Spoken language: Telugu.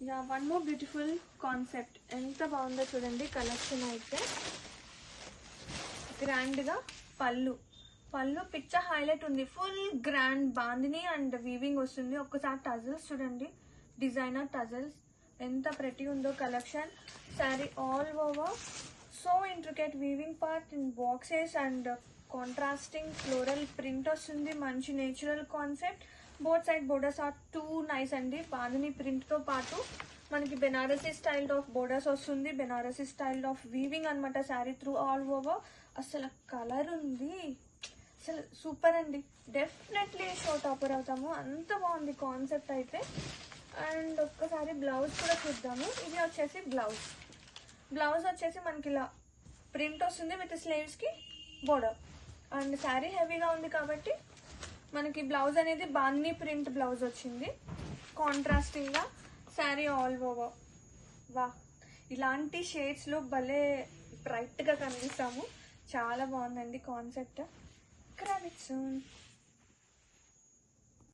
Yeah one more beautiful concept. ఎంత బాగుందో చూడండి కలెక్షన్ అయితే. గ్రాండ్గా పళ్ళు పిచ్చ హైలైట్ ఉంది. Full grand bandhani and weaving వస్తుంది. ఒక్కసారి టజల్స్ చూడండి, డిజైనర్ టజల్స్ ఎంత ప్రెటీ ఉందో collection. Sari all over so intricate weaving part in boxes and contrasting floral print వస్తుంది. మంచి natural concept. Both side borders are too nice అండి. బాందిని ప్రింట్తో పాటు మనకి బెనారసీ స్టైల్ ఆఫ్ బోర్డర్స్ వస్తుంది. బెనారసీ స్టైల్ ఆఫ్ వీవింగ్ అనమాట శారీ త్రూ ఆల్ ఓవర్. అసలు కలర్ ఉంది, అసలు సూపర్ అండి. డెఫినెట్లీ షో టాపర్ అవుతాము, అంత బాగుంది కాన్సెప్ట్ అయితే. అండ్ ఒక్కసారి బ్లౌజ్ కూడా చూద్దాము. ఇది వచ్చేసి బ్లౌజ్ వచ్చేసి మనకి ఇలా ప్రింట్ వస్తుంది విత్ స్లీవ్స్కి బోర్డర్. అండ్ శారీ హెవీగా ఉంది కాబట్టి మనకి బ్లౌజ్ అనేది బాందిని ప్రింట్ బ్లౌజ్ వచ్చింది. కాంట్రాస్టింగ్గా శారీ ఆల్ ఓవర్. వా, ఇలాంటి షేడ్స్లో భలే బ్రైట్గా కనిపిస్తాము. చాలా బాగుందండి కాన్సెప్ట్. Grab it soon.